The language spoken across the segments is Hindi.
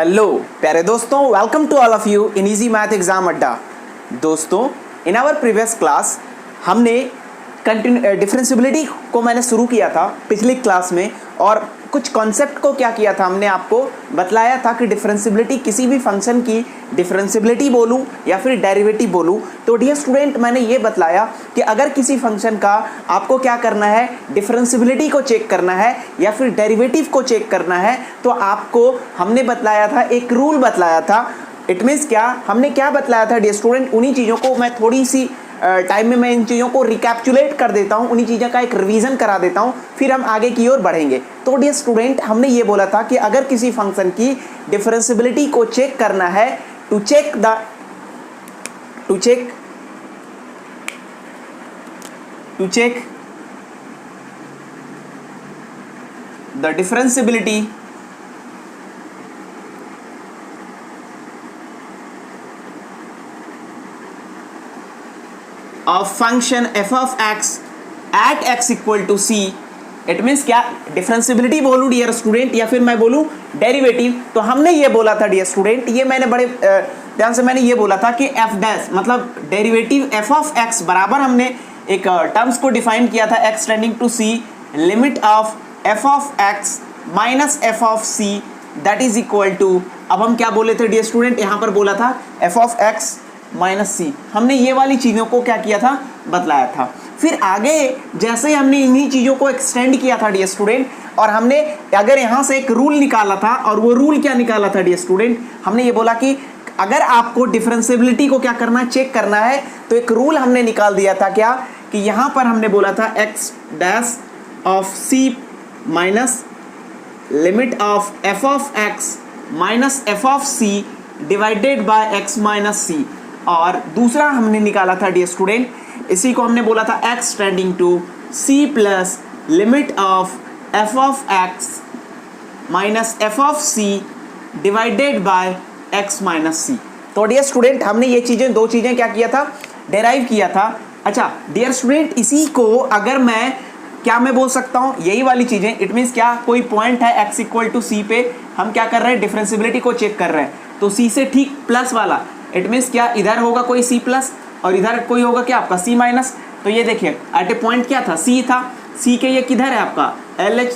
हेलो प्यारे दोस्तों, welcome to all of you in easy math exam अड्डा। दोस्तों, इन आवर प्रीवियस क्लास हमने डिफरेंशियबिलिटी को मैंने शुरू किया था पिछली क्लास में, और कुछ कॉन्सेप्ट को क्या किया था, हमने आपको बतलाया था कि डिफरेंशियबिलिटी किसी भी फंक्शन की डिफरेंशियबिलिटी बोलूं या फिर डेरिवेटिव बोलूं। तो डियर स्टूडेंट, मैंने ये बतलाया कि अगर किसी फंक्शन का आपको क्या करना है, डिफरेंशियबिलिटी को चेक करना है या फिर डेरिवेटिव को चेक करना है, तो आपको हमने बतलाया था, एक रूल बतलाया था। इट मीन्स क्या, हमने क्या बतलाया था डियर स्टूडेंट, उन्हीं चीज़ों को मैं थोड़ी सी टाइम में मैं इन चीज़ों को रिकैप्चुलेट कर देता हूँ, उन्हीं चीज़ों का एक रिवीजन करा देता हूँ, फिर हम आगे की ओर बढ़ेंगे। तो डियर स्टूडेंट, हमने ये बोला था कि अगर किसी फंक्शन की डिफरेंशियबिलिटी को चेक करना है, to check the differentiability of function f of x at x equal to c, it means क्या, डिफरेंशियबिलिटी बोलूं डियर स्टूडेंट या फिर मैं बोलूं डेरिवेटिव। तो हमने ये बोला था डियर स्टूडेंट, ये मैंने बड़े ध्यान से मैंने ये बोला था कि f डैश मतलब डेरिवेटिव f ऑफ x बराबर, हमने एक टर्म्स को डिफाइन किया था, x tending to c, limit of f of x minus f of c that is equal to, अब हम क्या बोले थे डियर स्टूडेंट, यहाँ पर बोला था f ऑफ x माइनस सी। हमने ये वाली चीज़ों को क्या किया था, बतलाया था। फिर आगे जैसे ही हमने इन्हीं चीज़ों को एक्सटेंड किया था डियर स्टूडेंट, और हमने अगर यहाँ से एक रूल निकाला था, और वो रूल क्या निकाला था डियर स्टूडेंट, हमने ये बोला कि अगर आपको डिफरेंशियबिलिटी को क्या करना है, चेक करना है, तो एक रूल हमने निकाल दिया था क्या, कि यहाँ पर हमने बोला था X dash of C minus limit of F of X minus F of C divided by X minus C. और दूसरा हमने निकाला था डियर स्टूडेंट, इसी को हमने बोला था x tending to c plus limit of f of x minus f of c divided by x minus c। तो डियर स्टूडेंट, हमने ये चीज़ें, दो चीज़ें क्या किया था, डेराइव किया था। अच्छा डियर स्टूडेंट, इसी को अगर मैं क्या मैं बोल सकता हूँ, यही वाली चीज़ें, इट मीन्स क्या, कोई पॉइंट है x इक्वल टू c पे, हम क्या कर रहे हैं, डिफरेंशियबिलिटी को चेक कर रहे हैं, तो c से ठीक प्लस वाला, इट मीन्स क्या, इधर होगा कोई c प्लस और इधर कोई होगा क्या आपका c माइनस। तो ये देखिए एट ए पॉइंट क्या था, c था, c के ये किधर है आपका LH,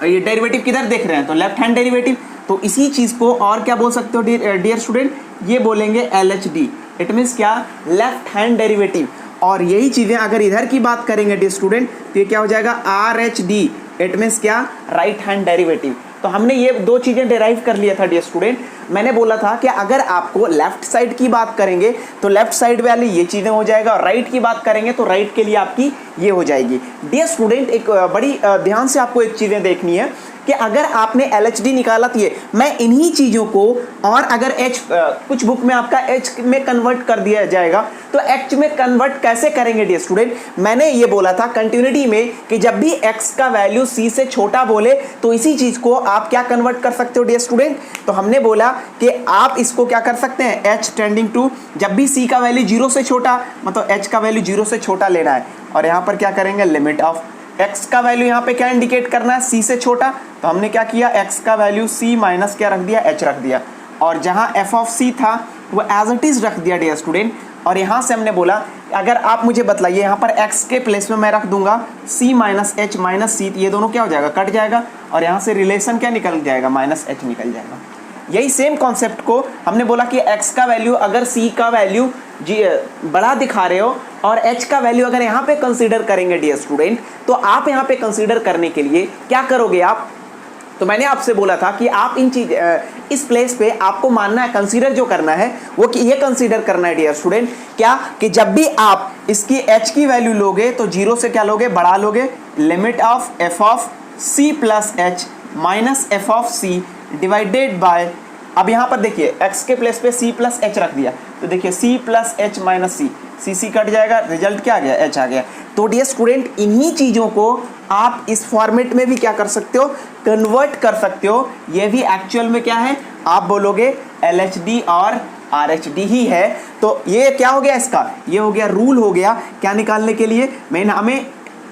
और ये डेरिवेटिव किधर देख रहे हैं, तो लेफ्ट हैंड डेरिवेटिव। तो इसी चीज़ को और क्या बोल सकते हो डियर स्टूडेंट, ये बोलेंगे LHD, इट मीन्स क्या, लेफ्ट हैंड डेरिवेटिव। और यही चीज़ें अगर इधर की बात करेंगे डियर स्टूडेंट, तो ये क्या हो जाएगा RHD, इट मीन्स क्या, राइट हैंड डेरिवेटिव। तो हमने ये दो चीज़ें डेराइव कर लिया था डियर स्टूडेंट। मैंने बोला था कि अगर आपको लेफ्ट साइड की बात करेंगे तो लेफ्ट साइड वाली ये चीज़ें हो जाएगा, और राइट की बात करेंगे तो राइट के लिए आपकी ये हो जाएगी। डियर स्टूडेंट, एक बड़ी ध्यान से आपको एक चीज़ें देखनी है कि अगर आपने LHD निकाला तो ये मैं इन्हीं चीज़ों को, और अगर H कुछ बुक में आपका H में कन्वर्ट कर दिया जाएगा, तो H में कन्वर्ट कैसे करेंगे डियर स्टूडेंट, मैंने ये बोला था कंटिन्यूटी में कि जब भी X का वैल्यू C से छोटा बोले तो इसी चीज़ को आप क्या कन्वर्ट कर सकते हो डियर स्टूडेंट। तो हमने बोला कि आप इसको क्या कर सकते हैं, H टेंडिंग टू, जब भी C का वैल्यू 0 से छोटा, मतलब H का वैल्यू 0 से छोटा लेना है, और यहाँ पर क्या करेंगे, लिमिट ऑफ x का वैल्यू यहाँ पे क्या इंडिकेट करना है, c से छोटा, तो हमने क्या किया, x का वैल्यू c माइनस क्या रख दिया, h रख दिया, और जहाँ f ऑफ c था वो एज इट इज रख दिया डियर स्टूडेंट। और यहाँ से हमने बोला अगर आप मुझे बताइए, यहाँ पर x के प्लेस में मैं रख दूंगा c minus h minus c, ये दोनों क्या हो जाएगा, कट जाएगा, और यहाँ से रिलेशन क्या निकल जाएगा, माइनस h निकल जाएगा। यही सेम कॉन्सेप्ट को हमने बोला कि x का वैल्यू अगर c का वैल्यू बड़ा दिखा रहे हो, और h का वैल्यू अगर यहाँ पे कंसीडर करेंगे डियर स्टूडेंट, तो आप यहाँ पे कंसीडर करने के लिए क्या करोगे आप, तो मैंने आपसे बोला था कि आप इस प्लेस पे आपको मानना है, कंसीडर जो करना है वो कि ये कंसीडर करना है डियर स्टूडेंट, क्या कि जब भी आप इसकी h की वैल्यू लोगे तो 0 से क्या लोगे, बड़ा लोगे, limit of f of c plus h minus f of c divided bye, अब यहाँ पर देखिए x के प्लेस पे c प्लस h रख दिया, तो देखिए c plus h minus c, c cut जाएगा, रिजल्ट क्या आ गया, h आ गया। तो डियर स्टूडेंट, इन्हीं चीज़ों को आप इस फॉर्मेट में भी क्या कर सकते हो, कन्वर्ट कर सकते हो। ये भी एक्चुअल में क्या है, आप बोलोगे LHD और RHD ही है। तो ये क्या हो गया, इसका ये हो गया रूल हो गया क्या निकालने के लिए,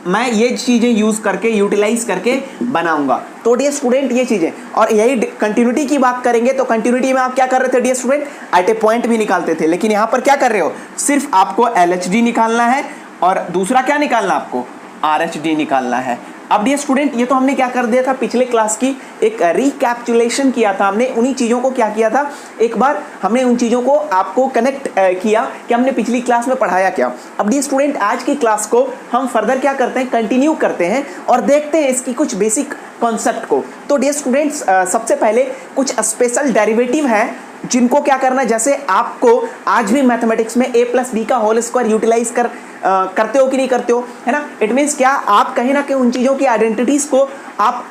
मैं ये चीज़ें यूज़ करके, यूटिलाइज करके बनाऊंगा। तो डियर स्टूडेंट, ये चीज़ें, और यही कंटिन्यूटी की बात करेंगे तो कंटिन्यूटी में आप क्या कर रहे थे डियर स्टूडेंट, एट ए पॉइंट भी निकालते थे, लेकिन यहाँ पर क्या कर रहे हो, सिर्फ आपको LHD निकालना है और दूसरा क्या निकालना, आपको RHD निकालना है। अब डियर स्टूडेंट ये तो हमने क्या कर दिया था, पिछले क्लास की एक रिकैप्चुलेशन किया था हमने, उन्हीं चीज़ों को क्या किया था, एक बार हमने उन चीज़ों को आपको कनेक्ट किया कि हमने पिछली क्लास में पढ़ाया क्या। अब डियर स्टूडेंट आज की क्लास को हम फर्दर क्या करते हैं, कंटिन्यू करते हैं और देखते हैं इसकी कुछ बेसिक कॉन्सेप्ट को। तो डियर स्टूडेंट्स सबसे पहले कुछ स्पेशल डेरिवेटिव है जिनको क्या करना है, जैसे आपको आज भी मैथमेटिक्स में a+b का होल स्क्वायर यूटिलाइज करते हो कि नहीं करते हो, है ना। इट मीन्स क्या, आप कहीं ना कहीं उन चीज़ों की आइडेंटिटीज को आप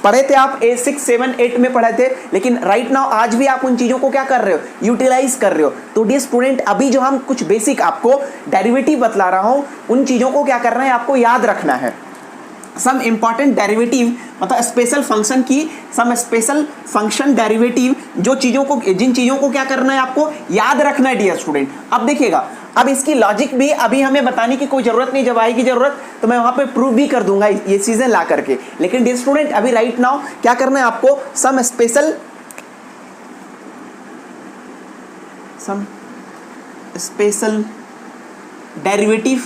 पढ़े थे, आप 6, 7, 8 में पढ़े थे, लेकिन राइट नाउ आज भी आप उन चीज़ों को क्या कर रहे हो, यूटिलाइज कर रहे हो। तो डियर स्टूडेंट अभी जो हम कुछ बेसिक आपको डेरिवेटिव बतला रहा हूँ, उन चीज़ों को क्या करना है, आपको याद रखना है। सम इंपॉर्टेंट डेरिवेटिव मतलब स्पेशल फंक्शन की, सम स्पेशल फंक्शन डेरिवेटिव, जो चीज़ों को, जिन चीज़ों को क्या करना है, आपको याद रखना है डियर स्टूडेंट। अब देखिएगा, अब इसकी लॉजिक भी अभी हमें बताने की कोई ज़रूरत नहीं, जब आएगी ज़रूरत तो मैं वहाँ पे प्रूव भी कर दूंगा ये चीज़ें ला करके। लेकिन डियर स्टूडेंट अभी राइट नाउ क्या करना है, आपको some special derivative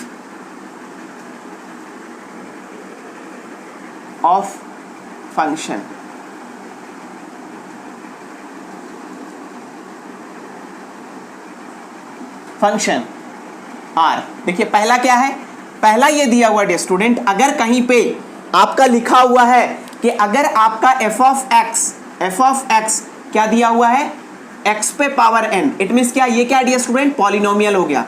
of function. Function are, देखिए पहला क्या है, पहला ये दिया हुआ डियर स्टूडेंट, अगर कहीं पे आपका लिखा हुआ है कि अगर आपका f ऑफ x क्या दिया हुआ है, x पे पावर n, इट मीन्स क्या, ये क्या डियर स्टूडेंट, पॉलिनोमियल हो गया,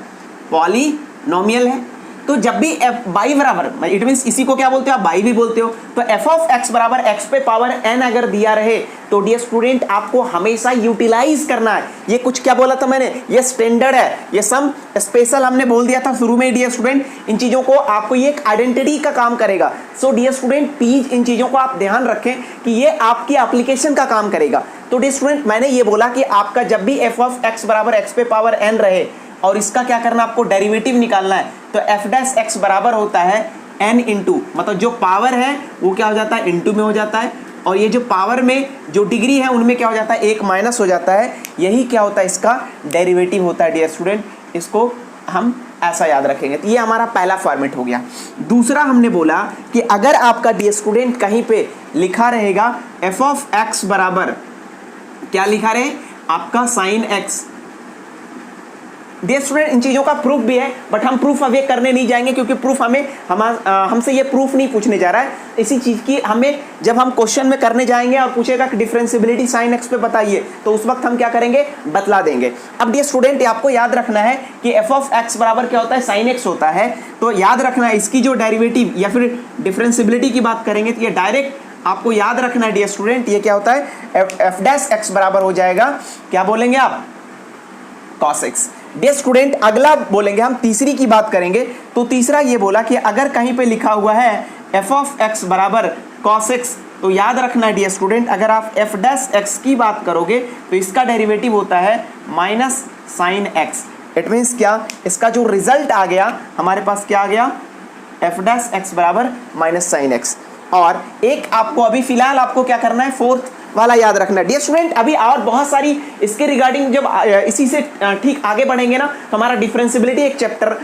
पॉलिनोमियल है। तो जब भी y बराबर, इट मीन्स इसी को क्या बोलते हो आप, y भी बोलते हो, तो f ऑफ x बराबर x पे पावर n अगर दिया रहे तो डियर स्टूडेंट आपको हमेशा यूटिलाइज करना है। ये कुछ क्या बोला था मैंने, ये स्टैंडर्ड है, ये सम स्पेशल हमने बोल दिया था शुरू में डियर स्टूडेंट। इन चीज़ों को आपको, ये एक आइडेंटिटी का काम करेगा। सो डियर स्टूडेंट प्लीज इन चीज़ों को आप ध्यान रखें कि ये आपकी एप्लीकेशन का काम करेगा। तो डियर स्टूडेंट मैंने ये बोला कि आपका जब भी f ऑफ x बराबर x पे पावर n रहे और इसका क्या करना, आपको डेरिवेटिव निकालना है, तो f' बराबर होता है n इंटू, मतलब जो पावर है वो क्या हो जाता है, इंटू में हो जाता है, और ये जो पावर में जो डिग्री है उनमें क्या हो जाता है, एक माइनस हो जाता है। यही क्या होता है, इसका डेरिवेटिव होता है डियर स्टूडेंट। इसको हम ऐसा याद रखेंगे। तो ये हमारा पहला फॉर्मेट हो गया। दूसरा हमने बोला कि अगर आपका डियर स्टूडेंट कहीं पे लिखा रहेगा f ऑफ x बराबर क्या लिखा रहे, आपका साइन x। डियर स्टूडेंट इन चीज़ों का प्रूफ भी है, बट हम प्रूफ अभी करने नहीं जाएंगे क्योंकि प्रूफ हमसे ये प्रूफ नहीं पूछने जा रहा है। इसी चीज़ की हमें जब हम क्वेश्चन में करने जाएंगे और पूछेगा कि डिफरेंशियबिलिटी साइन एक्स पे बताइए, तो उस वक्त हम क्या करेंगे, बतला देंगे। अब डियर स्टूडेंट आपको याद रखना है कि एफ ऑफ एक्स बराबर क्या होता है, साइन एक्स होता है। तो याद रखना है इसकी जो डेरिवेटिव या फिर डिफरेंशियबिलिटी की बात करेंगे तो ये डायरेक्ट आपको याद रखना है डियर स्टूडेंट, ये क्या होता है, एफ डैश एक्स बराबर हो जाएगा, क्या बोलेंगे आप, कॉस एक्स। डियर स्टूडेंट अगला बोलेंगे हम, तीसरी की बात करेंगे। तो तीसरा ये बोला कि अगर कहीं पे लिखा हुआ है एफ ऑफ एक्स बराबर कॉस एक्स, तो याद रखना डियर स्टूडेंट अगर आप एफ डैश एक्स की बात करोगे तो इसका डेरिवेटिव होता है minus sine x. It means क्या, इसका जो रिजल्ट आ गया हमारे पास क्या आ गया, एफ डैश एक्स बराबर माइनस साइन एक्स। और एक आपको अभी फिलहाल आपको क्या करना है, फोर्थ वाला याद रखना है डियर स्टूडेंट। अभी और बहुत सारी इसके रिगार्डिंग जब इसी से ठीक आगे बढ़ेंगे ना, तो हमारा डिफरेंशियबिलिटी एक चैप्टर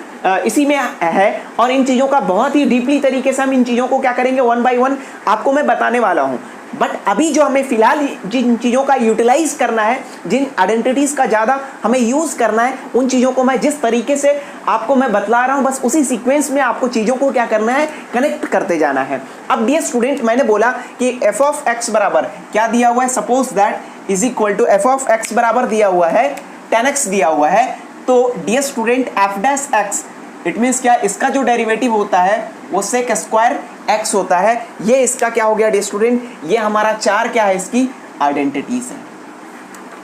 इसी में है और इन चीज़ों का बहुत ही डीपली तरीके से हम इन चीज़ों को क्या करेंगे, वन बाय वन आपको मैं बताने वाला हूँ। बट अभी जो हमें फिलहाल जिन चीज़ों का यूटिलाइज करना है, जिन आइडेंटिटीज़ का ज़्यादा हमें यूज़ करना है, उन चीज़ों को मैं जिस तरीके से आपको मैं बतला रहा हूँ, बस उसी सीक्वेंस में आपको चीज़ों को क्या करना है, कनेक्ट करते जाना है। अब डियर स्टूडेंट मैंने बोला कि एफ ऑफ एक्स बराबर क्या दिया हुआ है, suppose that is equal to F of X बराबर दिया हुआ है 10x दिया हुआ है। तो dear student F dash X, it means क्या, इसका जो डेरिवेटिव होता है वो सेक स्क्वायर एक्स होता है। ये इसका क्या हो गया डियर स्टूडेंट, ये हमारा चार क्या है, इसकी आइडेंटिटीज है।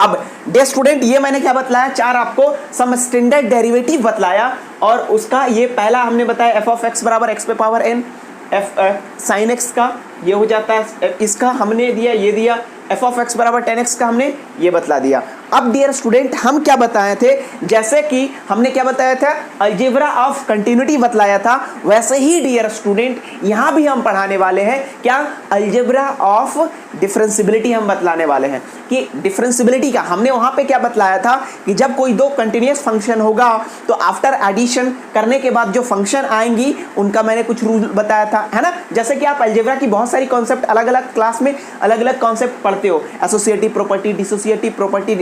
अब डियर स्टूडेंट ये मैंने क्या बतलाया, चार आपको सम स्टैंडर्ड डेरिवेटिव बतलाया और उसका ये पहला हमने बताया एफ ऑफ एक्स बराबर एक्स पे power N, F sine X का ये हो जाता है, इसका हमने दिया, ये दिया, एफ ऑफ एक्स बराबर 10x का हमने ये बतला दिया। अब डियर स्टूडेंट हम क्या बताए थे, जैसे कि हमने क्या बताया था, अलजेब्रा ऑफ कंटिन्यूटी बतलाया था, वैसे ही डियर स्टूडेंट यहां भी हम पढ़ाने वाले हैं क्या, अलजेब्रा ऑफ डिफरेंशियबिलिटी हम बतलाने वाले हैं। कि डिफरेंशियबिलिटी का हमने वहां पे क्या बतलाया था कि जब कोई दो कंटिन्यूअस फंक्शन होगा तो आफ्टर एडिशन करने के बाद जो फंक्शन आएंगी उनका मैंने कुछ रूल बताया था, है ना। जैसे कि आप अलजेब्रा की बहुत सारी कॉन्सेप्ट अलग अलग क्लास में अलग अलग कॉन्सेप्ट पढ़ते हो, associative property, dissociative property,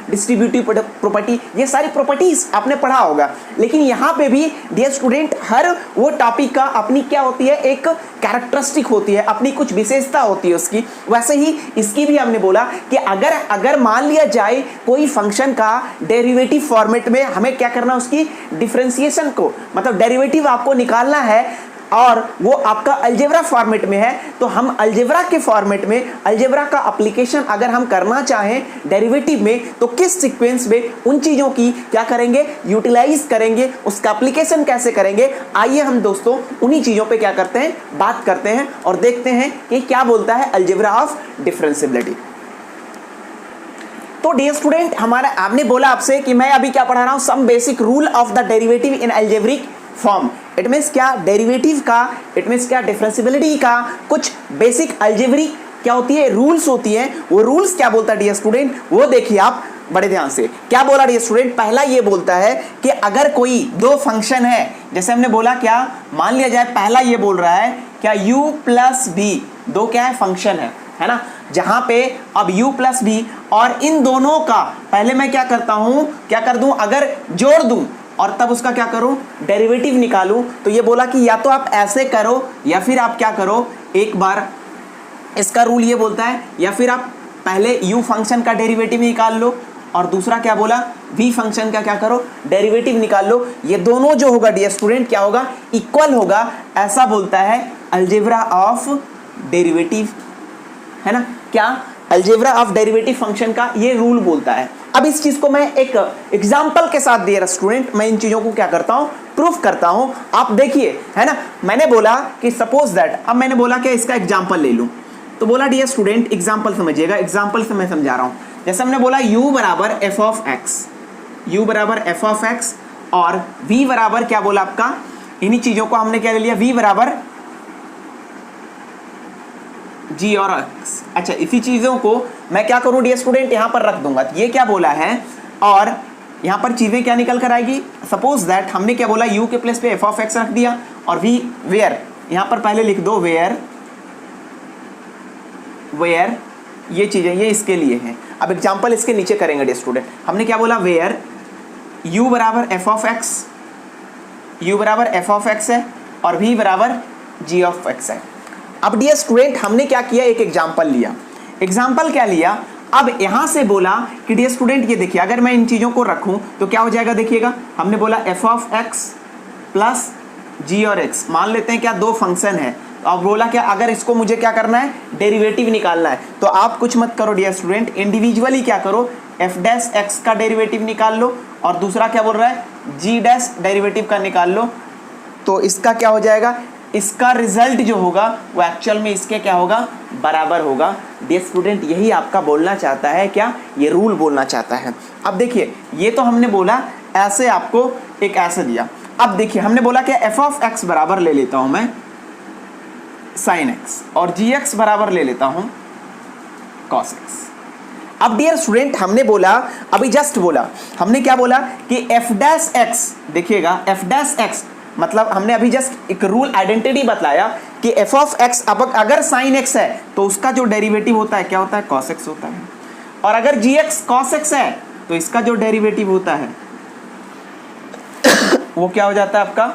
distributive property, ये सारी प्रॉपर्टीज आपने पढ़ा होगा। लेकिन यहाँ पे भी डियर स्टूडेंट हर वो टॉपिक का अपनी क्या होती है, एक कैरेक्टरिस्टिक होती है, अपनी कुछ विशेषता होती है उसकी। वैसे ही इसकी भी हमने बोला कि अगर मान लिया जाए कोई फंक्शन का डेरिवेटिव फॉर्मेट में हमें क्या करना, उसकी डिफरेंशिएशन को मतलब डेरिवेटिव आपको निकालना है और वो आपका अलजेब्रा फॉर्मेट में है, तो हम अलजेब्रा के फॉर्मेट में अलजेब्रा का एप्लीकेशन अगर हम करना चाहें डेरिवेटिव में तो किस सीक्वेंस में उन चीज़ों की क्या करेंगे, यूटिलाइज करेंगे, उसका एप्लीकेशन कैसे करेंगे। आइए हम दोस्तों उन्हीं चीज़ों पे क्या करते हैं, बात करते हैं और देखते हैं कि क्या बोलता है अलजेब्रा ऑफ डिफरेंशियबिलिटी। तो डियर स्टूडेंट हमारा आपने बोला आपसे कि मैं अभी क्या पढ़ा रहा हूं, some basic rule of the derivative in algebraic form. It means क्या, डेरिवेटिव का, इट मीन्स क्या, डिफरेंशियबिलिटी का कुछ बेसिक अलजेब्रिक क्या होती है, रूल्स होती हैं। वो रूल्स क्या बोलता है डियर स्टूडेंट, वो देखिए आप बड़े ध्यान से। क्या बोला डियर स्टूडेंट, पहला ये बोलता है कि अगर कोई दो फंक्शन है, जैसे हमने बोला क्या, मान लिया जाए पहला ये बोल रहा है क्या, u प्लस बी, दो क्या है, फंक्शन है ना, जहां पे अब u प्लस बी और इन दोनों का पहले मैं क्या करता हूं, क्या कर दूं, अगर जोड़ दूं और तब उसका क्या करूं, डेरिवेटिव निकालूं। तो ये बोला कि या तो आप ऐसे करो या फिर आप क्या करो, एक बार इसका रूल ये बोलता है, या फिर आप पहले u फंक्शन का डेरिवेटिव निकाल लो और दूसरा क्या बोला, v फंक्शन का क्या करो, डेरिवेटिव निकाल लो। ये दोनों जो होगा डियर स्टूडेंट क्या होगा, इक्वल होगा, ऐसा बोलता है अलजेब्रा ऑफ डेरिवेटिव, है ना। क्या, अलजेब्रा ऑफ डेरिवेटिव फंक्शन का ये रूल बोलता है। अब इस चीज को मैं एक एग्जांपल के साथ डियर स्टूडेंट मैं इन चीजों को क्या करता हूं, प्रूफ करता हूं। आप देखिए, है ना, मैंने बोला कि सपोज दैट, अब मैंने बोला कि इसका एग्जांपल ले लूं, तो बोला डियर स्टूडेंट एग्जांपल समझिएगा, एग्जांपल से मैं समझा रहा हूं। जैसे हमने बोला u बराबर एफ ऑफ एक्स, u बराबर एफ ऑफ एक्स और v बराबर क्या बोला आपका, इन्हीं चीजों को हमने क्या ले लिया, v बराबर g और x। अच्छा, इसी चीजों को मैं क्या करूं डियर स्टूडेंट, यहां पर रख दूंगा। ये क्या बोला है और यहां पर चीजें क्या निकल कर आएगी, सपोज दैट हमने क्या बोला, u के प्लेस पे एफ ऑफ एक्स रख दिया और v वेयर, यहां पर पहले लिख दो वेयर, वेयर ये चीजें ये इसके लिए हैं। अब एग्जांपल इसके नीचे करेंगे डियर स्टूडेंट। हमने क्या बोला, वेयर u बराबर एफ ऑफ एक्स, u बराबर एफ ऑफ एक्स है और v बराबर g ऑफ एक्स है। अब डियर स्टूडेंट हमने क्या किया, एक एग्जांपल लिया। एग्जांपल क्या लिया, अब यहां से बोला कि डियर स्टूडेंट ये देखिए, अगर मैं इन चीजों को रखूं तो क्या हो जाएगा, देखिएगा हमने बोला एफ ऑफ एक्स प्लस जी और एक्स, मान लेते हैं क्या, दो फंक्शन है। अब बोला क्या, अगर इसको मुझे क्या करना है, डेरिवेटिव निकालना है, तो आप कुछ मत करो डियर स्टूडेंट, इंडिविजुअली क्या करो, एफ डैश एक्स का डेरिवेटिव निकाल लो और दूसरा क्या बोल रहा है, जी डैश डेरिवेटिव का निकाल लो। तो इसका क्या हो जाएगा, इसका रिजल्ट जो होगा वो एक्चुअल में इसके क्या होगा, बराबर होगा। डियर स्टूडेंट यही आपका बोलना चाहता है क्या, ये रूल बोलना चाहता है। अब देखिए, ये तो हमने बोला ऐसे, आपको एक ऐसे दिया। अब देखिए हमने बोला कि एफ ऑफ एक्स बराबर ले लेता हूं मैं साइन एक्स और जी एक्स बराबर ले लेता हूं कॉस एक्स। अब डियर स्टूडेंट हमने बोला, अभी जस्ट बोला, हमने क्या बोला कि एफ डैश एक्स, देखिएगा एफ डैश एक्स मतलब हमने अभी जस्ट एक रूल आइडेंटिटी बतलाया कि एफ ऑफ एक्स अब अगर साइन एक्स है तो उसका जो डेरिवेटिव होता है क्या होता है, कॉस एक्स होता है, और अगर जी एक्स कॉस एक्स है तो इसका जो डेरिवेटिव होता है वो क्या हो जाता है आपका,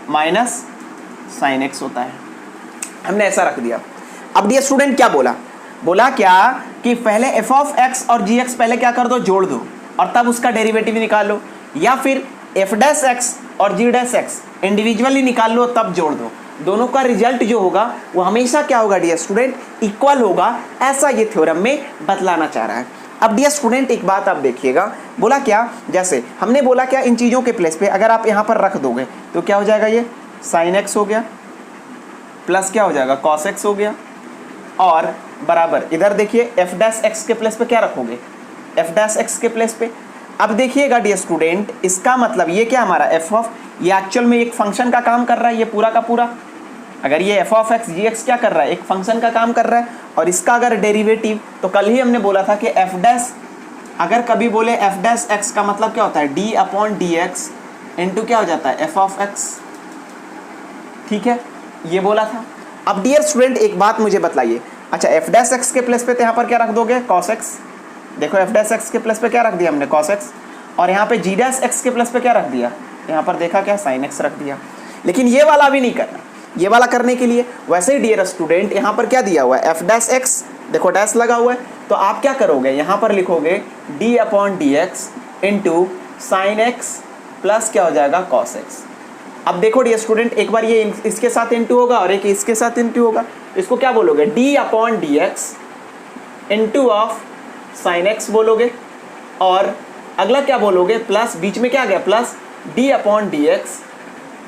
माइनस साइन एक्स होता है। हमने ऐसा रख दिया। अब डियर स्टूडेंट क्या बोला, बोला क्या कि पहले एफ ऑफ एक्स और जी एक्स पहले क्या कर दो, जोड़ दो और तब उसका डेरिवेटिव निकाल लो, या फिर एफ डैश एक्स और जी डैश एक्स इंडिविजुअली निकाल लो तब जोड़ दो। दोनों का रिजल्ट जो होगा वो हमेशा क्या होगा डियर स्टूडेंट, इक्वल होगा, ऐसा ये थ्योरम में बतलाना चाह रहा है। अब डियर स्टूडेंट एक बात आप देखिएगा, बोला क्या, जैसे हमने बोला क्या, इन चीज़ों के प्लेस पे अगर आप यहाँ पर रख दोगे तो क्या हो जाएगा, ये साइन एक्स हो गया प्लस क्या हो जाएगा, कॉस एक्स हो गया, और बराबर इधर देखिए एफ डैश एक्स के प्लेस पे क्या रखोगे, एफ डैश एक्स के प्लेस पे। अब देखिएगा डियर स्टूडेंट, इसका मतलब ये क्या हमारा एफ ऑफ, ये एक्चुअल में एक फंक्शन का काम कर रहा है ये पूरा का पूरा। अगर ये F of X G X क्या कर रहा है, एक फंक्शन का काम कर रहा है, और इसका अगर डेरिवेटिव, तो कल ही हमने बोला था कि एफ डैश, अगर कभी बोले एफ डैश एक्स का मतलब क्या होता है, D upon D x into क्या हो जाता है, एफ ऑफ एक्स। ठीक है, ये बोला था। अब डियर स्टूडेंट एक बात मुझे बताइए, अच्छा एफ डैश एक्स के प्लेस पे तो यहाँ पर क्या रख दोगे, कॉस एक्स। देखो एफ डैश एक्स के प्लेस पे क्या रख दिया हमने, कॉस एक्स, और यहाँ पे जी डैश एक्स के प्लेस पे क्या रख दिया, यहाँ पर देखा क्या, साइन एक्स रख दिया। लेकिन ये वाला भी नहीं करना, ये वाला करने के लिए वैसे ही डियर स्टूडेंट यहाँ पर क्या दिया हुआ है, एफ डैश एक्स, देखो डैश लगा हुआ है, तो आप क्या करोगे, यहाँ पर लिखोगे D upon D x into sine x plus क्या हो जाएगा, कॉस एक्स। अब देखो डियर स्टूडेंट, एक बार ये इसके साथ इंटू होगा और एक इसके साथ इंटू होगा, इसको क्या बोलोगे, D upon D x into of sine x बोलोगे, और अगला क्या बोलोगे, प्लस, बीच में क्या आ गया, plus D upon D x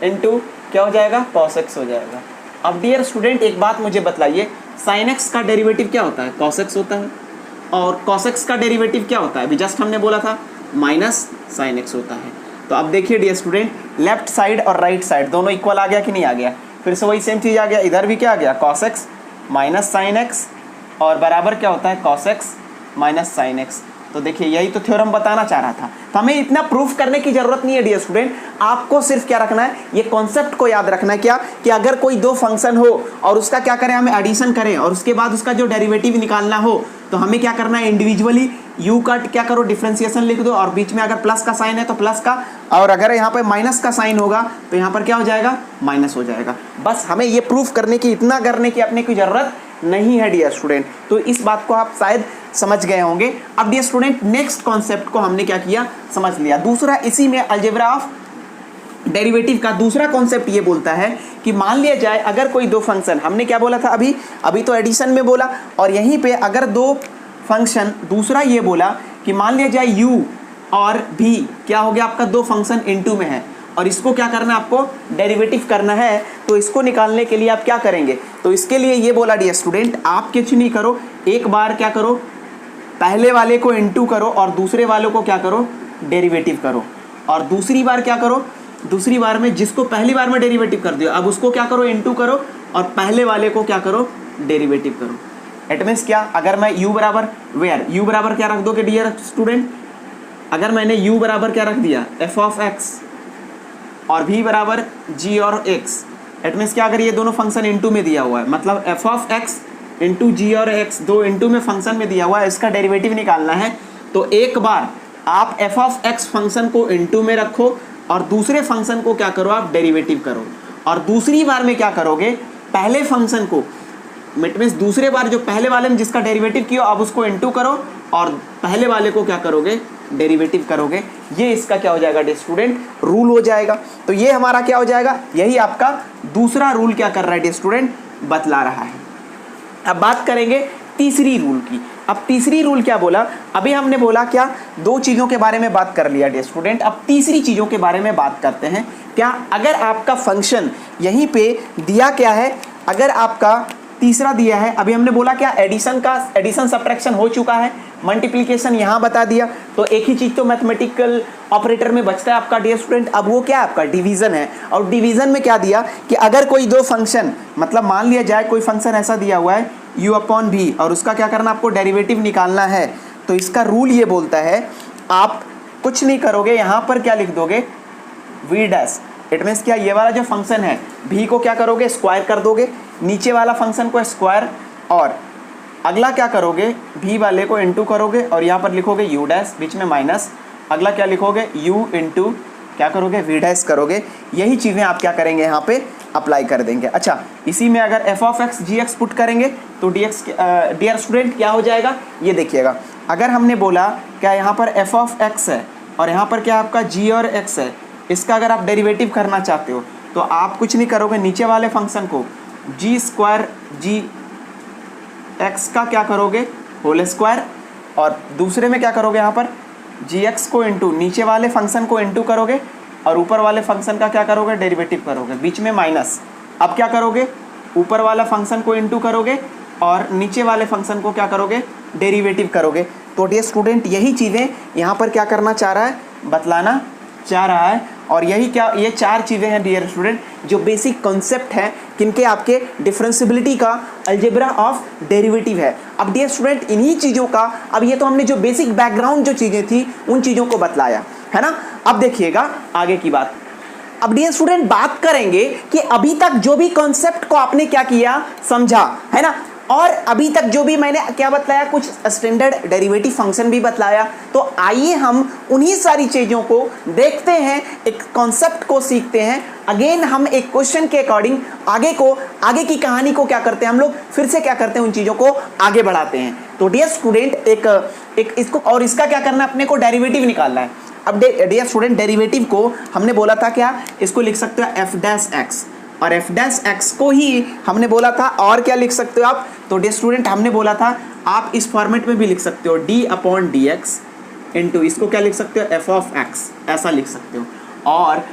into क्या हो जाएगा, कॉस एक्स हो जाएगा। अब डियर स्टूडेंट एक बात मुझे बताइए, साइन एक्स का डेरिवेटिव क्या होता है, कॉस एक्स होता है, और कॉस एक्स का डेरिवेटिव क्या होता है, अभी जस्ट हमने बोला था माइनस साइन एक्स होता है। तो अब देखिए डियर स्टूडेंट, लेफ्ट साइड और राइट साइड दोनों इक्वल आ गया कि नहीं आ गया, फिर से वही सेम चीज़ आ गया, इधर भी क्या आ गया, cos x minus sine x, और बराबर क्या होता है, cos x minus sine x. तो देखिए यही तो थ्योरम बताना चाह रहा था, तो हमें इतना प्रूफ करने की जरूरत नहीं है डियर स्टूडेंट, आपको सिर्फ क्या रखना है, ये कॉन्सेप्ट को याद रखना है, क्या कि अगर कोई दो फंक्शन हो और उसका क्या करें, हमें एडिशन करें और उसके बाद उसका जो डेरिवेटिव निकालना हो, तो हमें क्या करना है, इंडिविजुअली यू का क्या करो, डिफरेंशिएशन लिख दो, और बीच में अगर प्लस का साइन है तो प्लस का, और अगर यहाँ पे माइनस का साइन होगा तो यहाँ पर क्या हो जाएगा, माइनस हो जाएगा। बस हमें ये प्रूफ करने की, इतना करने की अपने की जरूरत नहीं है डियर स्टूडेंट। तो इस बात को आप शायद समझ गए होंगे। अब डियर स्टूडेंट नेक्स्ट कॉन्सेप्ट को हमने क्या किया, समझ लिया। दूसरा, इसी में अलजेब्रा ऑफ डेरिवेटिव का दूसरा कॉन्सेप्ट ये बोलता है कि मान लिया जाए अगर कोई दो फंक्शन, हमने क्या बोला था अभी तो एडिशन में बोला, और यहीं पे अगर दो फंक्शन, दूसरा ये बोला कि मान लिया जाए u और v क्या हो गया आपका, दो फंक्शन इनटू में है, और इसको क्या करना है, आपको डेरिवेटिव करना है। तो इसको निकालने के लिए आप क्या करेंगे, तो इसके लिए ये बोला डियर स्टूडेंट, आप कुछ नहीं करो, एक बार क्या करो, पहले वाले को इनटू करो और दूसरे वाले को क्या करो, डेरिवेटिव करो, और दूसरी बार क्या करो, दूसरी बार में जिसको पहली बार में डेरिवेटिव कर दियो, अब उसको क्या करो, इनटू करो, और पहले वाले को क्या करो, डेरिवेटिव करो। इट मीन्स क्या, अगर मैं u बराबर, वेयर u बराबर क्या रख दोगे डियर स्टूडेंट, अगर मैंने u बराबर क्या रख दिया, f ऑफ x, और v बराबर g और x, इट मीन्स क्या, अगर ये दोनों फंक्शन इनटू में दिया हुआ है, मतलब f ऑफ x इंटू जी और x दो इनटू में फंक्शन में दिया हुआ है, इसका डेरिवेटिव निकालना है, तो एक बार आप f ऑफ x फंक्शन को इनटू में रखो और दूसरे फंक्शन को क्या करो, आप डेरिवेटिव करो, और दूसरी बार में क्या करोगे, पहले फंक्शन को, इट मीन्स दूसरे बार जो पहले वाले में जिसका डेरिवेटिव किया अब उसको इनटू करो, और पहले वाले को क्या करोगे, डेरिवेटिव करोगे। ये इसका क्या हो जाएगा डियर स्टूडेंट, रूल हो जाएगा। तो ये हमारा क्या हो जाएगा, यही आपका दूसरा रूल क्या कर रहा है डियर स्टूडेंट, बतला रहा है। अब बात करेंगे तीसरी रूल की। अब तीसरी रूल क्या बोला, अभी हमने बोला क्या, दो चीज़ों के बारे में बात कर लिया डियर स्टूडेंट, अब तीसरी चीज़ों के बारे में बात करते हैं। क्या, अगर आपका फंक्शन यहीं पे दिया क्या है, अगर आपका तीसरा दिया है, अभी हमने बोला क्या, एडिशन सब्ट्रैक्शन हो चुका है, मल्टीप्लिकेशन यहाँ बता दिया, तो एक ही चीज़ तो मैथमेटिकल ऑपरेटर में बचता है आपका डियर स्टूडेंट, अब वो क्या है आपका, डिवीज़न है। और डिवीज़न में क्या दिया कि अगर कोई दो फंक्शन, मतलब मान लिया जाए कोई फंक्शन ऐसा दिया हुआ है u अपॉन v, और उसका क्या करना, आपको डेरिवेटिव निकालना है, तो इसका रूल ये बोलता है, आप कुछ नहीं करोगे, यहाँ पर क्या लिख दोगे, v डैश, इट मीन्स क्या, ये वाला जो फंक्शन है v को क्या करोगे, स्क्वायर कर दोगे, नीचे वाला फंक्शन को स्क्वायर, और अगला क्या करोगे, v वाले को इनटू करोगे, और यहाँ पर लिखोगे u डैश, बीच में माइनस, अगला क्या लिखोगे, u इंटू क्या करोगे, v डैश करोगे। यही चीज़ें आप क्या करेंगे, यहाँ पे अप्लाई कर देंगे। अच्छा, इसी में अगर f of x G X put करेंगे तो dx डियर स्टूडेंट क्या हो जाएगा, ये देखिएगा, अगर हमने बोला क्या यहाँ पर f ऑफ x है और यहाँ पर क्या आपका g और x है, इसका अगर आप डेरिवेटिव करना चाहते हो तो आप कुछ नहीं करोगे, नीचे वाले फंक्शन को जी स्क्वायर जी एक्स का क्या करोगे, होल स्क्वायर, और दूसरे में क्या करोगे, यहाँ पर जी एक्स को इंटू नीचे वाले फंक्शन को इंटू करोगे, और ऊपर वाले फंक्शन का क्या करोगे, डेरिवेटिव करोगे, बीच में माइनस। अब क्या करोगे, ऊपर वाला फंक्शन को इंटू करोगे और नीचे वाले फंक्शन को क्या करोगे, डेरिवेटिव करोगे। तो डियर स्टूडेंट यही चीज़ें यहाँ पर क्या करना चाह रहा है, बतलाना चाह रहा है। और यही क्या, ये 4 चीज़ें हैं डियर स्टूडेंट जो बेसिक कॉन्सेप्ट है किनके, आपके डिफरेंशिएबिलिटी का, अलजेब्रा ऑफ डेरिवेटिव है। अब डियर स्टूडेंट इन्हीं चीज़ों का, अब ये तो हमने जो बेसिक बैकग्राउंड जो चीज़ें थी उन चीज़ों को बतलाया है ना। अब देखिएगा आगे की बात। अब डियर स्टूडेंट बात करेंगे कि अभी तक जो भी कॉन्सेप्ट को आपने क्या किया, समझा है ना, और अभी तक जो भी मैंने क्या बतलाया, कुछ स्टैंडर्ड डेरिवेटिव फंक्शन भी बतलाया। तो आइए हम उन्हीं सारी चीज़ों को देखते हैं, एक कॉन्सेप्ट को सीखते हैं। अगेन हम एक क्वेश्चन के अकॉर्डिंग आगे की कहानी को क्या करते हैं, हम लोग फिर से क्या करते हैं, उन चीज़ों को आगे बढ़ाते हैं। तो डियर स्टूडेंट एक इसको, और इसका क्या करना है, अपने को डेरिवेटिव निकालना है। अब डियर स्टूडेंट डेरिवेटिव को हमने बोला था क्या, इसको लिख सकते हो एफ डैश एक्स, और एफ डैश एक्स को ही हमने बोला था, और क्या लिख सकते हो आप, तो डियर स्टूडेंट हमने बोला था आप इस फॉर्मेट में भी लिख सकते हो D upon D x into, इसको क्या लिख सकते हो, एफ ऑफ एक्स, ऐसा लिख सकते हो। और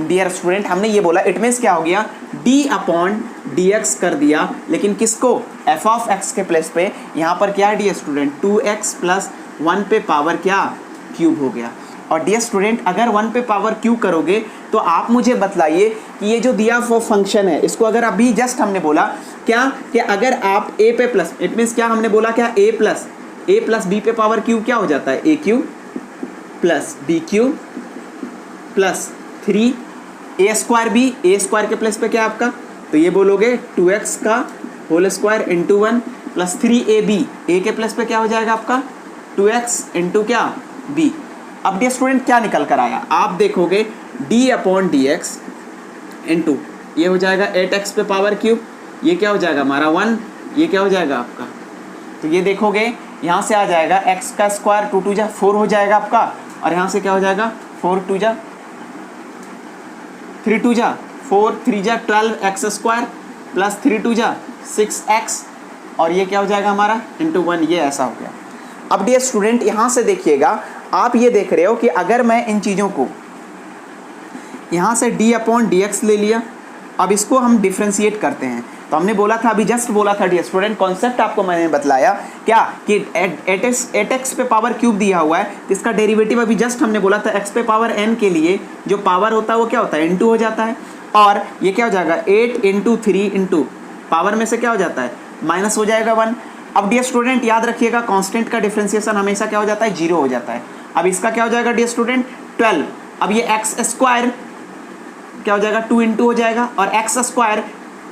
डियर स्टूडेंट हमने ये बोला इट मीन्स क्या हो गया, डी अपॉन डी एक्स कर दिया, लेकिन किसको, एफ ऑफ एक्स के प्लेस पे यहाँ पर क्या है डियर स्टूडेंट, 2x प्लस 1 पे पावर क्या, क्यूब हो गया। और डियर स्टूडेंट अगर 1 पे पावर क्यूब करोगे तो आप मुझे बतलाइए कि ये जो दिया वो फंक्शन है, इसको अगर अभी जस्ट हमने बोला क्या कि अगर आप a पे प्लस, इट मीन्स क्या हमने बोला क्या, a प्लस b पे पावर क्यूब क्या हो जाता है, a cube plus b cube plus 3 a square के प्लस पे क्या आपका, तो ये बोलोगे 2x का whole square into 1 plus 3ab, a के प्लस पे क्या हो जाएगा आपका 2x इंटू क्या b। अब डियर स्टूडेंट क्या निकल कर आया, आप देखोगे d upon D x into ये हो जाएगा 8x पे पावर क्यूब, ये क्या हो जाएगा हमारा 1, ये क्या हो जाएगा आपका, तो ये देखोगे यहाँ से आ जाएगा x का स्क्वायर 2 2 जा 4 हो जाएगा आपका, और यहाँ से क्या हो जाएगा 4 2 जा 3 2 जा 4 3 जा 12x स्क्वायर प्लस 3 2 जा 6x, और ये क्या हो जाएगा हमारा इंटू 1, ये ऐसा हो गया। अब डियर स्टूडेंट यहाँ से देखिएगा, आप ये देख रहे हो कि अगर मैं इन चीज़ों को यहाँ से d अपॉन डी एक्स ले लिया, अब इसको हम डिफ्रेंशिएट करते हैं। तो हमने बोला था, अभी जस्ट बोला था डियर स्टूडेंट, कॉन्सेप्ट आपको मैंने बतलाया क्या कि 8x पे पावर क्यूब दिया हुआ है, तो इसका डेरिवेटिव अभी जस्ट हमने बोला था x पे पावर n के लिए जो पावर होता है वो क्या होता है, इंटू हो जाता है, और ये क्या हो जाएगा 8 इंटू 3 इंटू पावर में से क्या हो जाता है, माइनस हो जाएगा 1। अब डियर स्टूडेंट याद रखिएगा कांस्टेंट का डिफरेंशिएशन हमेशा क्या हो जाता है, 0 हो जाता है। अब इसका क्या हो जाएगा डियर स्टूडेंट 12, अब ये एक्स स्क्वायर क्या हो जाएगा 2 इंटू हो जाएगा, और एक्स स्क्वायर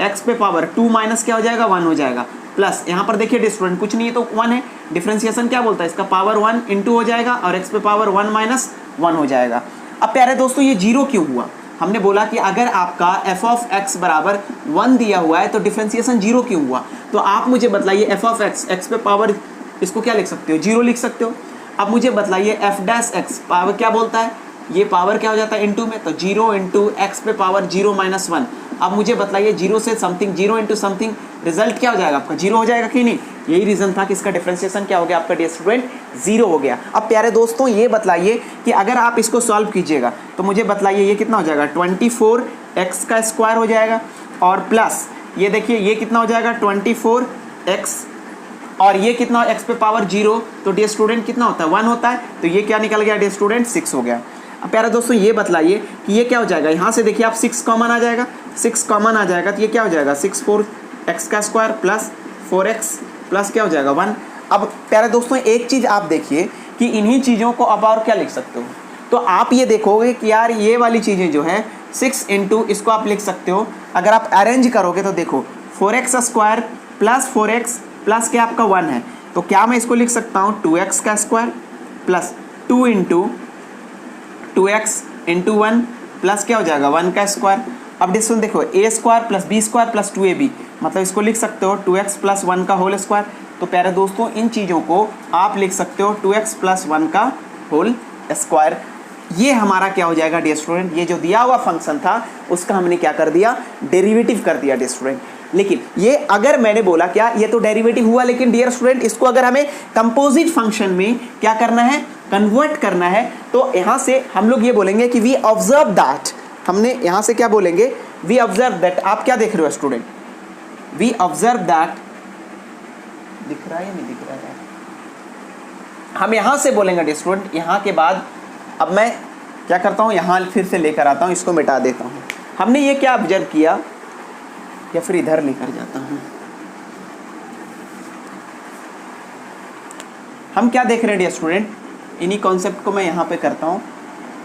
एक्स पे पावर 2 माइनस क्या हो जाएगा 1 हो जाएगा, प्लस यहाँ पर देखिए डियर स्टूडेंट कुछ नहीं है तो 1 है, डिफरेंशिएशन क्या बोलता है, इसका पावर 1 इंटू हो जाएगा और एक्स पे पावर 1 माइनस 1 हो जाएगा। अब प्यारे दोस्तों ये 0 क्यों हुआ, हमने बोला कि अगर आपका एफ ऑफ एक्स बराबर 1 दिया हुआ है तो डिफरेंशिएशन 0 क्यों हुआ। तो आप मुझे बताइए एफ ऑफ एक्स, एक्स पे पावर इसको क्या लिख सकते हो 0 लिख सकते हो। अब मुझे बताइए एफ डैश एक्स पावर क्या बोलता है, ये पावर क्या हो जाता है इंटू में, तो 0 इंटू एक्स पे पावर 0 माइनस 1। अब मुझे बताइए 0 से समथिंग, 0 इंटू समथिंग, रिजल्ट क्या हो जाएगा आपका 0 हो जाएगा कि नहीं। यही रीज़न था कि इसका डिफरेंशिएशन क्या हो गया आपका डियर स्टूडेंट 0 हो गया। अब प्यारे दोस्तों ये बताइए कि अगर आप इसको सॉल्व कीजिएगा तो मुझे बताइए ये कितना हो जाएगा 24x का स्क्वायर हो जाएगा, और प्लस ये देखिए ये कितना हो जाएगा 24x, और ये कितना x पे पावर 0, तो डियर स्टूडेंट कितना होता है 1 होता है, तो ये क्या निकल गया डियर स्टूडेंट 6 हो गया। अब प्यारे दोस्तों ये बतलाइए कि ये क्या हो जाएगा, यहाँ से देखिए आप 6 कॉमन आ जाएगा, 6 कॉमन आ जाएगा तो ये क्या हो जाएगा 6 4x का स्क्वायर प्लस 4x प्लस क्या हो जाएगा 1। अब प्यारे दोस्तों एक चीज़ आप देखिए कि इन्हीं चीज़ों को अब और क्या लिख सकते हो, तो आप ये देखोगे कि यार ये वाली चीज़ें जो है 6 इंटू इसको आप लिख सकते हो, अगर आप अरेंज करोगे तो देखो 4x square plus 4x plus क्या आपका 1 है, तो क्या मैं इसको लिख सकता हूँ 2x का square plus 2 into 2x into 1 plus क्या हो जाएगा 1 का स्क्वायर। अब डिस्टेंस देखो a square plus b square plus 2ab, मतलब इसको लिख सकते हो 2x प्लस 1 का होल स्क्वायर। तो प्यारे दोस्तों इन चीज़ों को आप लिख सकते हो 2x प्लस 1 का होल स्क्वायर। ये हमारा क्या हो जाएगा डियर स्टूडेंट, ये जो दिया हुआ फंक्शन था उसका हमने क्या कर दिया डेरिवेटिव कर दिया डियर स्टूडेंट। लेकिन ये अगर मैंने बोला क्या ये तो डेरिवेटिव हुआ, लेकिन डियर स्टूडेंट इसको अगर हमें कंपोजिट फंक्शन में क्या करना है कन्वर्ट करना है, तो यहाँ से हम लोग ये बोलेंगे कि वी ऑब्जर्व दैट, हमने यहाँ से क्या बोलेंगे वी ऑब्जर्व दैट। आप क्या देख रहे हो स्टूडेंट, वी ऑब्जर्व दैट, दिख रहा है या नहीं दिख रहा है, हम यहाँ से बोलेंगे डियर स्टूडेंट, यहाँ के बाद अब मैं क्या करता हूँ, यहाँ फिर से लेकर आता हूँ, इसको मिटा देता हूँ। हमने ये क्या ऑब्जर्व किया, या फिर इधर लेकर जाता हूँ, हम क्या देख रहे हैं डियर स्टूडेंट, इन्हीं कॉन्सेप्ट को मैं यहाँ पे करता हूँ।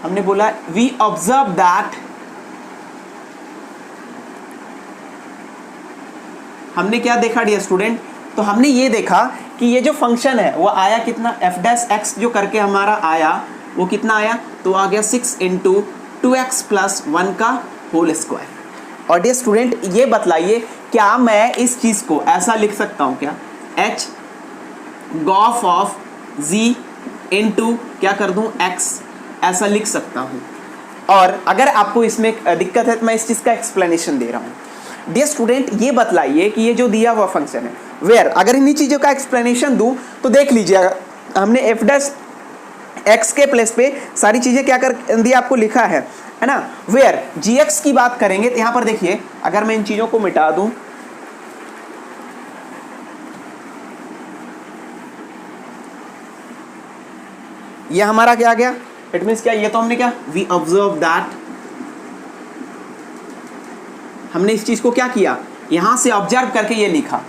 हमने बोला वी ऑब्जर्व दैट, हमने क्या देखा डियर स्टूडेंट, तो हमने ये देखा कि ये जो फंक्शन है वो आया कितना, एफ डैश एक्स जो करके हमारा आया वो कितना आया, तो आ गया 6 इंटू 2x प्लस 1 का होल स्क्वायर। और डियर स्टूडेंट ये बतलाइए, क्या मैं इस चीज़ को ऐसा लिख सकता हूँ क्या, h Gauff of z into क्या कर दूँ x, ऐसा लिख सकता हूँ। और अगर आपको इसमें दिक्कत है तो मैं इस चीज़ का एक्सप्लेनेशन दे रहा हूँ। डियर स्टूडेंट ये बतलाइए कि ये जो दिया हुआ फंक्शन है वेयर, अगर इन्हीं चीज़ों का एक्सप्लेनेशन दूँ तो देख लीजिए, हमने एफ डैश एक्स के प्लेस पे सारी चीज़ें क्या कर दिया आपको लिखा है ना, वेयर जी एक्स की बात करेंगे तो यहाँ पर देखिए, अगर मैं इन चीज़ों को मिटा दूँ, ये हमारा क्या आ गया, इट मीन्स क्या, ये तो हमने क्या, वी ऑब्जर्व दैट, हमने इस चीज़ को क्या किया, यहाँ से ऑब्जर्व करके ये लिखा।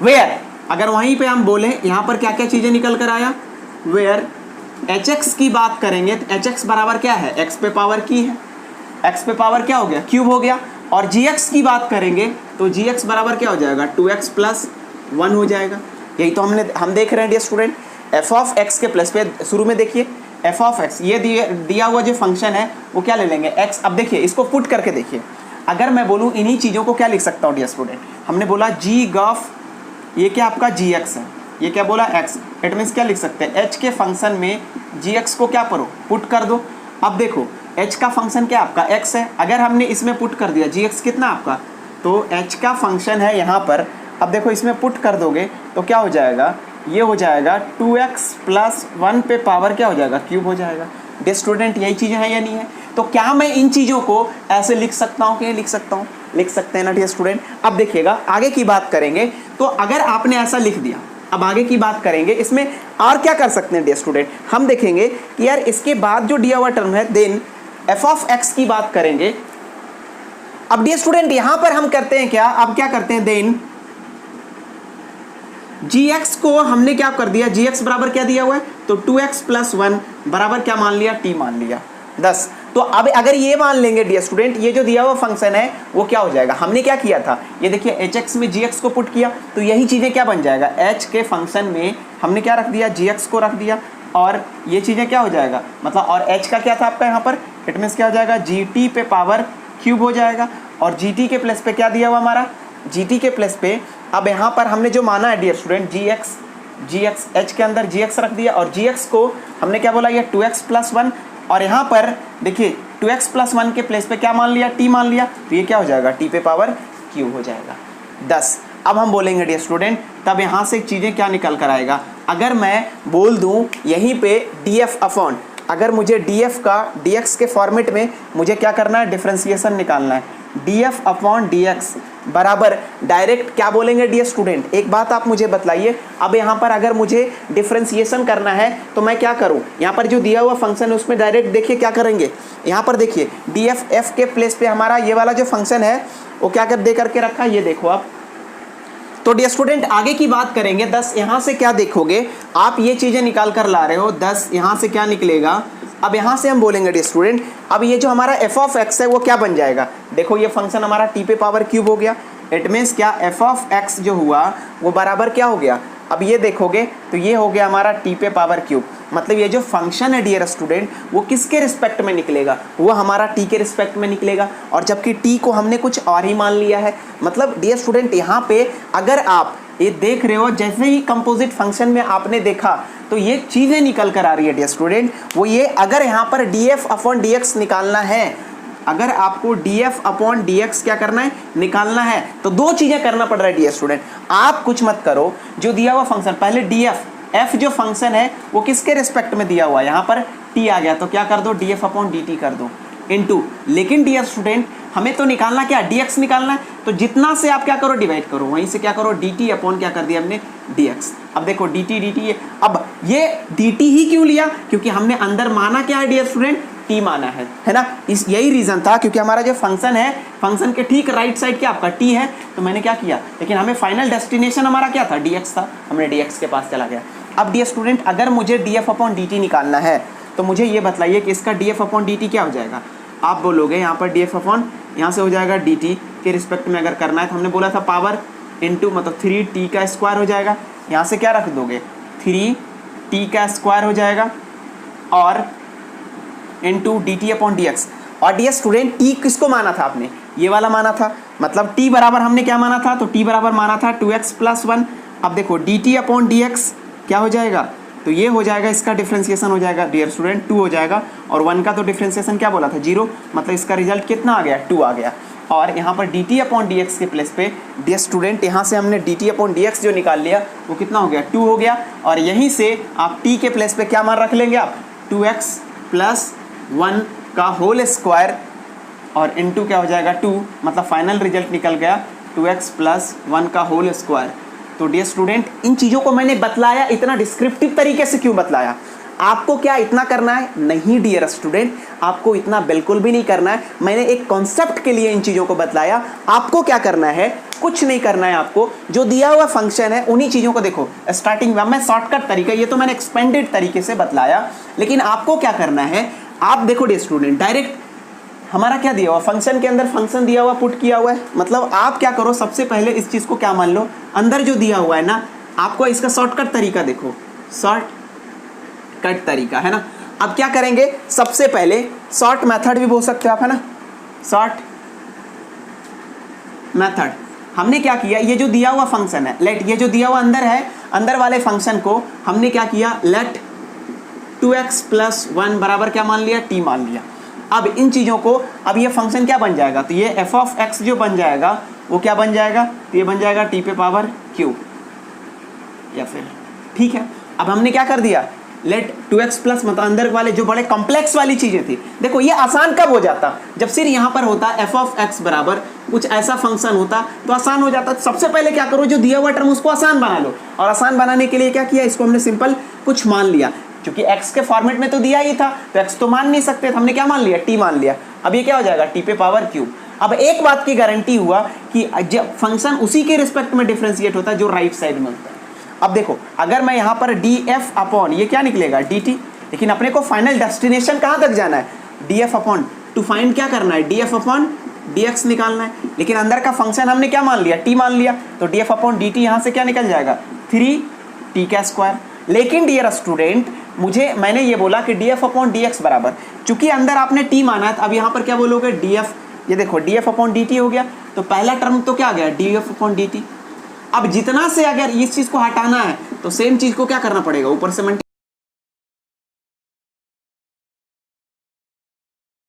वेयर अगर वहीं पे हम बोले, यहाँ पर क्या क्या चीज़ें निकल कर आया, वेयर एच एक्स की बात करेंगे तो एच एक्स बराबर क्या है, एक्स पे पावर की है, एक्स पे पावर क्या हो गया, क्यूब हो गया। और जी एक्स की बात करेंगे तो जी एक्स बराबर क्या हो जाएगा, 2x प्लस 1 हो जाएगा। यही तो हम देख रहे हैं dear student, F of X के प्लस पे शुरू में देखिए एफ ऑफ एक्स, ये दिया हुआ जो फंक्शन है वो क्या ले लेंगे, एक्स। अब देखिए इसको पुट करके देखिए, अगर मैं बोलूँ इन्हीं चीज़ों को क्या लिख सकता हूँ डियर स्टूडेंट, हमने बोला जी गॉफ, ये क्या आपका जी एक्स है, ये क्या बोला एक्स, इट मीन्स क्या लिख सकते हैं, एच के फंक्शन में जी एक्स को क्या करो, पुट कर दो। अब देखो एच का फंक्शन क्या आपका एक्स है, अगर हमने इसमें पुट कर दिया जी एक्स कितना आपका, तो एच का फंक्शन है यहाँ पर, अब देखो इसमें पुट कर दोगे तो क्या हो जाएगा, ये हो जाएगा 2x प्लस 1 पे पावर क्या हो जाएगा, क्यूब हो जाएगा। डियर स्टूडेंट यही चीज़ें हैं या नहीं है, तो क्या मैं इन चीज़ों को ऐसे लिख सकता हूँ कि लिख सकता हूँ, लिख सकते हैं ना डियर स्टूडेंट। अब देखिएगा आगे की बात करेंगे, तो अगर आपने ऐसा लिख दिया, अब आगे की बात करेंगे, इसमें और क्या कर सकते हैं डियर स्टूडेंट, हम देखेंगे कि यार इसके बाद जो दिया हुआ टर्म है देन एफ ऑफ एक्स की बात करेंगे। अब डियर स्टूडेंट यहां पर हम करते हैं क्या, अब क्या करते हैं, देन जी एक्स को हमने क्या कर दिया, जी एक्स बराबर क्या दिया हुआ है, तो 2x प्लस 1 बराबर क्या मान लिया, t मान लिया 10। तो अब अगर ये मान लेंगे डियर स्टूडेंट, ये जो दिया हुआ फंक्शन है वो क्या हो जाएगा, हमने क्या किया था, ये देखिए एच एक्स में जी एक्स को पुट किया, तो यही चीज़ें क्या बन जाएगा, एच के फंक्शन में हमने क्या रख दिया, जी एक्स को रख दिया, और ये चीज़ें क्या हो जाएगा, मतलब और एच का क्या था आपका यहाँ पर, इट मीन्स क्या हो जाएगा, जी टी पे पावर क्यूब हो जाएगा, और जी टी के प्लस पे क्या दिया हुआ हमारा, जी टी के प्लस पे, अब यहाँ पर हमने जो माना है डियर स्टूडेंट जी एक्स एच के अंदर जी एक्स रख दिया, और जी एक्स को हमने क्या बोला, ये 2x प्लस 1, और यहाँ पर देखिए 2x प्लस 1 के प्लेस पे क्या मान लिया, t मान लिया, तो ये क्या हो जाएगा, t पे पावर क्यूब हो जाएगा 10। अब हम बोलेंगे डियर स्टूडेंट, तब यहाँ से चीज़ें क्या निकल कर आएगा, अगर मैं बोल दूँ यहीं पे df अपॉन, अगर मुझे df का dx के फॉर्मेट में मुझे क्या करना है, डिफ्रेंसिएशन निकालना है, df अपॉन dx बराबर डायरेक्ट क्या बोलेंगे डियर स्टूडेंट, एक बात आप मुझे बतलाइए, अब यहाँ पर अगर मुझे डिफ्रेंसिएशन करना है तो मैं क्या करूँ, यहाँ पर जो दिया हुआ फंक्शन है उसमें डायरेक्ट देखिए क्या करेंगे, यहाँ पर देखिए df f के प्लेस पे हमारा ये वाला जो फंक्शन है वो क्या कर दे करके रखा है, ये देखो आप। तो डियर स्टूडेंट आगे की बात करेंगे, 10 यहाँ से क्या देखोगे आप, ये चीज़ें निकाल कर ला रहे हो, 10 यहाँ से क्या निकलेगा, अब यहाँ से हम बोलेंगे डियर स्टूडेंट, अब ये जो हमारा एफ ऑफ एक्स है वो क्या बन जाएगा, देखो ये फंक्शन हमारा टी पे पावर क्यूब हो गया, इट मीन्स क्या, एफ ऑफ एक्स जो हुआ वो बराबर क्या हो गया, अब ये देखोगे तो ये हो गया हमारा टी पे पावर क्यूब, मतलब ये जो फंक्शन है डियर स्टूडेंट वो किसके रिस्पेक्ट में निकलेगा, वो हमारा टी के रिस्पेक्ट में निकलेगा, और जबकि टी को हमने कुछ और ही मान लिया है। मतलब डियर स्टूडेंट यहाँ पे अगर आप ये देख रहे हो, जैसे ही कंपोजिट फंक्शन में आपने देखा तो ये चीज़ें निकल कर आ रही है डियर स्टूडेंट, वो ये अगर यहाँ पर D F upon D x निकालना है, अगर आपको df अपॉन dx क्या करना है, निकालना है, तो दो चीज़ें करना पड़ रहा है डियर स्टूडेंट, आप कुछ मत करो, जो दिया हुआ फंक्शन पहले df f जो फंक्शन है वो किसके रिस्पेक्ट में दिया हुआ है, यहाँ पर t आ गया तो क्या कर दो, df अपॉन dt कर दो इनटू, लेकिन डियर स्टूडेंट हमें तो निकालना क्या, dx निकालना है, तो जितना से आप क्या करो डिवाइड करो, वहीं से क्या करो dt अपॉन क्या कर दिया हमने dx। अब देखो dt dt, अब ये dt ही क्यों लिया, क्योंकि हमने अंदर माना क्या है डियर स्टूडेंट, t माना है ना, इस यही रीजन था, क्योंकि हमारा जो फंक्शन है, फंक्शन के ठीक राइट साइड क्या आपका t है, तो मैंने क्या किया, लेकिन हमें फाइनल डेस्टिनेशन हमारा क्या था, dx था, हमने dx के पास चला गया। अब डियर स्टूडेंट अगर मुझे df अपॉन dt निकालना है तो मुझे ये बताइए कि इसका df अपॉन dt क्या हो जाएगा। आप बोलोगे यहाँ पर df अपॉन, यहाँ से हो जाएगा dt के रिस्पेक्ट में अगर करना है तो हमने बोला था पावर इनटू मतलब 3t का स्क्वायर हो जाएगा, यहाँ से क्या रख दोगे 3t का स्क्वायर हो जाएगा और इनटू dt अपॉन dx। और डियर स्टूडेंट t किसको माना था आपने, ये वाला माना था, मतलब t बराबर हमने क्या माना था, तो t बराबर माना था 2x + 1। अब देखो dt अपॉन dx क्या हो जाएगा, तो ये हो जाएगा, इसका डिफ्रेंसिएशन हो जाएगा डियर स्टूडेंट 2 हो जाएगा, और 1 का तो डिफ्रेंसिएशन क्या बोला था 0, मतलब इसका रिजल्ट कितना आ गया 2 आ गया। और यहाँ पर dt अपॉन dx के प्लेस पे डियर स्टूडेंट यहाँ से हमने dt अपॉन dx जो निकाल लिया वो कितना हो गया 2 हो गया, और यहीं से आप t के प्लेस पे क्या मान रख लेंगे आप 2x + 1 का होल स्क्वायर और इनटू क्या हो जाएगा 2, मतलब फाइनल रिजल्ट निकल गया 2x + 1 का होल स्क्वायर। तो डियर स्टूडेंट इन चीज़ों को मैंने बतलाया, इतना डिस्क्रिप्टिव तरीके से क्यों बतलाया, आपको क्या इतना करना है, नहीं डियर स्टूडेंट, आपको इतना बिल्कुल भी नहीं करना है, मैंने एक कॉन्सेप्ट के लिए इन चीज़ों को बतलाया। आपको क्या करना है, कुछ नहीं करना है, आपको जो दिया हुआ फंक्शन है उन्हीं चीज़ों को देखो, स्टार्टिंग में मैं शॉर्टकट तरीका, ये तो मैंने एक्सपेंडेड तरीके से बतलाया, लेकिन आपको क्या करना है, आप देखो डियर स्टूडेंट डायरेक्ट हमारा क्या दिया हुआ फंक्शन के अंदर, फंक्शन दिया हुआ पुट किया हुआ है, मतलब आप क्या करो सबसे पहले इस चीज़ को क्या मान लो, अंदर जो दिया हुआ है ना, आपको इसका शॉर्टकट तरीका देखो, शॉर्टकट तरीका है ना। अब क्या करेंगे, सबसे पहले शॉर्ट मेथड भी बोल सकते हो आप, है ना, शॉर्ट मेथड। हमने क्या किया, ये जो दिया हुआ फंक्शन है, लेट ये जो दिया हुआ अंदर है, अंदर वाले फंक्शन को हमने क्या किया, लेट 2x + 1 बराबर क्या मान लिया, t मान लिया। अब इन चीज़ों को, अब ये फंक्शन क्या बन जाएगा, तो ये f(x) जो बन जाएगा वो क्या बन जाएगा, तो ये बन जाएगा t पे पावर q, या फिर ठीक है। अब हमने क्या कर दिया, लेट 2x + मतलब अंदर वाले जो बड़े कॉम्प्लेक्स वाली चीज़ें थी, देखो ये आसान कब हो जाता, जब सिर्फ यहाँ पर होता f(x) बराबर कुछ ऐसा फंक्शन होता तो आसान हो जाता। सबसे पहले क्या करो, जो दिया हुआ टर्म उसको आसान बना लो, और आसान बनाने के लिए क्या किया, इसको हमने सिंपल कुछ मान लिया, क्योंकि x के फॉर्मेट में तो दिया ही था, तो x तो मान नहीं सकते, तो हमने क्या मान लिया, t मान लिया। अब ये क्या हो जाएगा, t पे पावर q। अब एक बात की गारंटी हुआ कि जब फंक्शन उसी के रिस्पेक्ट में डिफरेंशिएट होता है जो राइट साइड में होता है। अब देखो अगर मैं यहाँ पर df अपॉन ये क्या निकलेगा dt, लेकिन अपने को फाइनल डेस्टिनेशन कहाँ तक जाना है, df अपॉन, टू फाइंड क्या करना है, df अपॉन dx निकालना है, लेकिन अंदर का फंक्शन हमने क्या मान लिया, t मान लिया, तो df अपॉन dt यहाँ से क्या निकल जाएगा 3t का स्क्वायर। लेकिन डियर स्टूडेंट मैंने ये बोला कि df अपॉन dx बराबर, चूंकि अंदर आपने t माना है, तो अब यहाँ पर क्या बोलोगे df, ये देखो df अपॉन dt हो गया, तो पहला टर्म तो क्या आ गया df अपॉन dt। अब जितना से अगर इस चीज़ को हटाना है तो सेम चीज़ को क्या करना पड़ेगा, ऊपर से